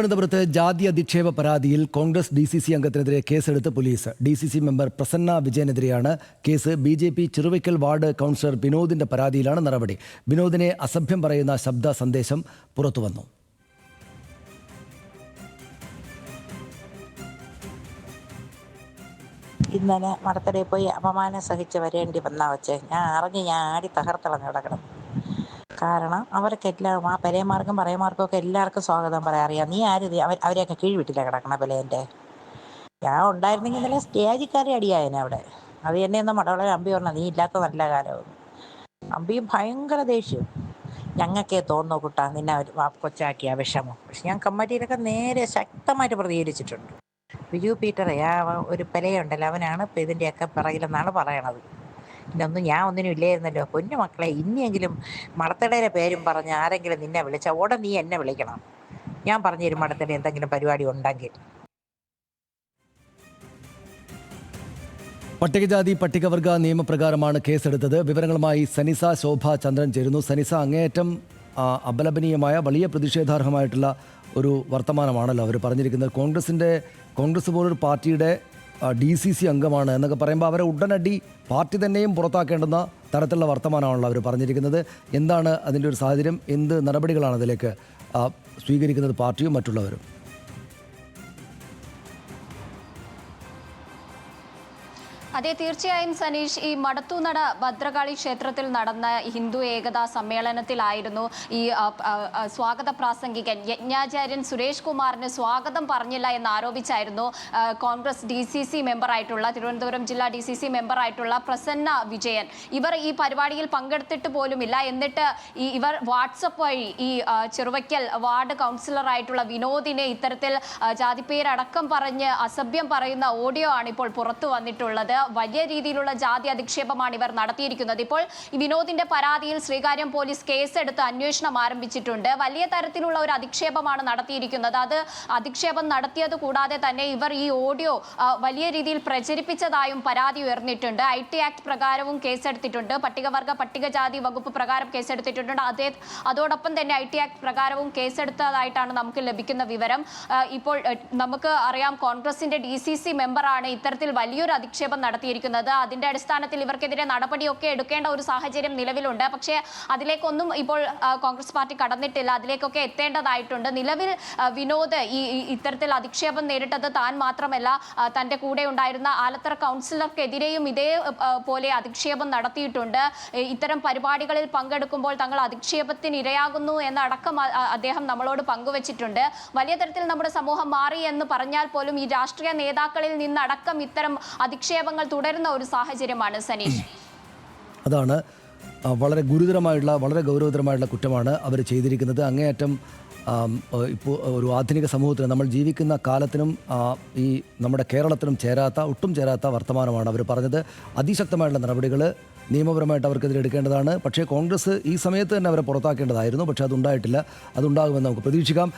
തിരുവനന്തപുരത്ത് ജാതി അധിക്ഷേപ പരാതിയിൽ കോൺഗ്രസ് DCC അംഗത്തിനെതിരെ കേസെടുത്ത് പോലീസ്. DCC മെമ്പർ പ്രസന്ന വിജയനെതിരെയാണ് case. BJP Chiruvakkal ward councillor വിനോദിന്റെ പരാതിയിലാണ് നടപടി. വിനോദിനെ അസഭ്യം പറയുന്ന ശബ്ദ സന്ദേശം പുറത്തുവന്നു. ഇന്നലെ മടത്തടയിൽ പോയി അപമാനം സഹിച്ച് വരേണ്ടി വന്നാ വെച്ചേ ഞാൻ ആടി തകർത്തളഞ്ഞ് കിടക്കണം. കാരണം അവർക്കെല്ലാം ആ പെരയമാർക്കും പറയമാർക്കും ഒക്കെ എല്ലാവർക്കും സ്വാഗതം പറയാൻ അറിയാം. നീ ആര് അവരെയൊക്കെ കീഴ്വിട്ടില്ല കിടക്കണ പെലേൻ്റെ. ഞാൻ ഉണ്ടായിരുന്നെങ്കിൽ ഇന്നലെ സ്റ്റേജിൽ കയറി അടിയായനെ അവിടെ. അത് എന്നെ ഒന്ന് മടവളെ അമ്പി പറഞ്ഞ നീ ഇല്ലാത്ത നല്ല കാലമൊന്നും. അമ്പിയും ഭയങ്കര ദേഷ്യം. ഞങ്ങൾക്കേ തോന്നോ കുട്ടാ നിന്നെ കൊച്ചാക്കിയ വിഷമം. പക്ഷെ ഞാൻ കമ്മിറ്റിയിലൊക്കെ നേരെ ശക്തമായിട്ട് പ്രതികരിച്ചിട്ടുണ്ട്. ബിജു പീറ്ററെ ഒരു പെലയുണ്ടല്ലോ അവനാണ് ഇപ്പം ഇതിൻ്റെയൊക്കെ പിറകിലെന്നാണ് പറയണത്. ഇതൊന്നും ഞാൻ ഒന്നിനും ഇല്ലായിരുന്നല്ലോ. പൊന്നു മക്കളെ, ഇനിയെങ്കിലും മടത്തടയുടെ പേരും പറഞ്ഞ് ആരെങ്കിലും നിന്നെ വിളിച്ചാൽ ഉടൻ നീ എന്നെ വിളിക്കണം. ഞാൻ പറഞ്ഞു തരും മടത്തട എന്തെങ്കിലും പരിപാടി ഉണ്ടെങ്കിൽ. പട്ടികജാതി പട്ടികവർഗ നിയമപ്രകാരമാണ് കേസെടുത്തത്. വിവരങ്ങളുമായി സനിസ ശോഭ ചന്ദ്രൻ ചേരുന്നു. സനിസ, അങ്ങേയറ്റം അപലപനീയമായ വലിയ പ്രതിഷേധാർഹമായിട്ടുള്ള ഒരു വർത്തമാനമാണല്ലോ അവർ പറഞ്ഞിരിക്കുന്നത്. കോൺഗ്രസ് പോലൊരു പാർട്ടിയുടെ DCC അംഗമാണ് എന്നൊക്കെ പറയുമ്പോൾ അവരെ ഉടനടി പാർട്ടി തന്നെയും പുറത്താക്കേണ്ടുന്ന തരത്തിലുള്ള വർത്തമാനമാണല്ലോ അവർ പറഞ്ഞിരിക്കുന്നത്. എന്താണ് അതിൻ്റെ ഒരു സാഹചര്യം? എന്ത് നടപടികളാണ് അതിലേക്ക് സ്വീകരിക്കുന്നത് പാർട്ടിയും മറ്റുള്ളവരും? അതെ, തീർച്ചയായും സനീഷ്, ഈ മടത്തൂനട ഭദ്രകാളി ക്ഷേത്രത്തിൽ നടന്ന ഹിന്ദു ഏകതാ സമ്മേളനത്തിലായിരുന്നു ഈ സ്വാഗത പ്രാസംഗികൻ യജ്ഞാചാര്യൻ സുരേഷ് കുമാറിന് സ്വാഗതം പറഞ്ഞില്ല എന്ന് ആരോപിച്ചായിരുന്നു കോൺഗ്രസ് DCC മെമ്പറായിട്ടുള്ള തിരുവനന്തപുരം ജില്ലാ DCC മെമ്പറായിട്ടുള്ള പ്രസന്ന വിജയൻ. ഇവർ ഈ പരിപാടിയിൽ പങ്കെടുത്തിട്ട് പോലുമില്ല. എന്നിട്ട് ഇവർ വാട്സപ്പ് വഴി ഈ ചെറുവയ്ക്കൽ വാർഡ് കൗൺസിലറായിട്ടുള്ള വിനോദിനെ ഇത്തരത്തിൽ ജാതിപ്പേരടക്കം പറഞ്ഞ് അസഭ്യം പറയുന്ന ഓഡിയോ ആണ് ഇപ്പോൾ പുറത്തു വന്നിട്ടുള്ളത്. വലിയ രീതിയിലുള്ള ജാതി അധിക്ഷേപമാണ് ഇവർ നടത്തിയിരിക്കുന്നത്. ഇപ്പോൾ ഈ വിനോദിന്റെ പരാതിയിൽ ശ്രീകാര്യം പോലീസ് കേസെടുത്ത് അന്വേഷണം ആരംഭിച്ചിട്ടുണ്ട്. വലിയ തരത്തിലുള്ള ഒരു അധിക്ഷേപമാണ് നടത്തിയിരിക്കുന്നത്. അത് അധിക്ഷേപം നടത്തിയത് കൂടാതെ തന്നെ ഇവർ ഈ ഓഡിയോ വലിയ രീതിയിൽ പ്രചരിപ്പിച്ചതായും പരാതി ഉയർന്നിട്ടുണ്ട്. IT ആക്ട് പ്രകാരവും കേസെടുത്തിട്ടുണ്ട്. പട്ടികവർഗ പട്ടികജാതി വകുപ്പ് പ്രകാരം കേസെടുത്തിട്ടുണ്ട്. അതോടൊപ്പം തന്നെ IT ആക്ട് പ്രകാരവും കേസെടുത്തതായിട്ടാണ് നമുക്ക് ലഭിക്കുന്ന വിവരം. ഇപ്പോൾ നമുക്ക് അറിയാം, കോൺഗ്രസിന്റെ DCC മെമ്പറാണ് ഇത്തരത്തിൽ വലിയൊരു അധിക്ഷേപം നടത്തിയിരിക്കുന്നത്. അതിന്റെ അടിസ്ഥാനത്തിൽ ഇവർക്കെതിരെ നടപടിയൊക്കെ എടുക്കേണ്ട ഒരു സാഹചര്യം നിലവിലുണ്ട്. പക്ഷേ അതിലേക്കൊന്നും ഇപ്പോൾ കോൺഗ്രസ് പാർട്ടി കടന്നിട്ടില്ല. അതിലേക്കൊക്കെ എത്തേണ്ടതായിട്ടുണ്ട്. നിലവിൽ വിനോദ് ഇത്തരത്തിൽ അധിക്ഷേപം നേരിട്ടത് താൻ മാത്രമല്ല, തന്റെ കൂടെ ഉണ്ടായിരുന്ന ആലത്തറ കൗൺസിലർക്കെതിരെയും ഇതേപോലെ അധിക്ഷേപം നടത്തിയിട്ടുണ്ട്. ഇത്തരം പരിപാടികളിൽ പങ്കെടുക്കുമ്പോൾ തങ്ങൾ അധിക്ഷേപത്തിന് ഇരയാകുന്നു എന്നടക്കം അദ്ദേഹം നമ്മളോട് പങ്കുവച്ചിട്ടുണ്ട്. വലിയ തരത്തിൽ നമ്മുടെ സമൂഹം മാറി എന്ന് പറഞ്ഞാൽ പോലും ഈ രാഷ്ട്രീയ നേതാക്കളിൽ നിന്നടക്കം ഇത്തരം അധിക്ഷേപങ്ങൾ തുടരുന്ന ഒരു സാഹചര്യമാണ് സനീഷ്. അതാണ് വളരെ ഗൗരവതരമായിട്ടുള്ള കുറ്റമാണ് അവർ ചെയ്തിരിക്കുന്നത്. അങ്ങേയറ്റം ഇപ്പോൾ ഒരു ആധുനിക സമൂഹത്തിന്, നമ്മൾ ജീവിക്കുന്ന കാലത്തിനും ഈ നമ്മുടെ കേരളത്തിനും ഒട്ടും ചേരാത്ത വർത്തമാനമാണ് അവർ പറഞ്ഞത്. അതിശക്തമായിട്ടുള്ള നടപടികൾ നിയമപരമായിട്ട് അവർക്കെതിരെ എടുക്കേണ്ടതാണ്. പക്ഷേ കോൺഗ്രസ് ഈ സമയത്ത് തന്നെ അവരെ പുറത്താക്കേണ്ടതായിരുന്നു. പക്ഷേ അതുണ്ടായിട്ടില്ല. അതുണ്ടാകുമെന്ന് നമുക്ക് പ്രതീക്ഷിക്കാം.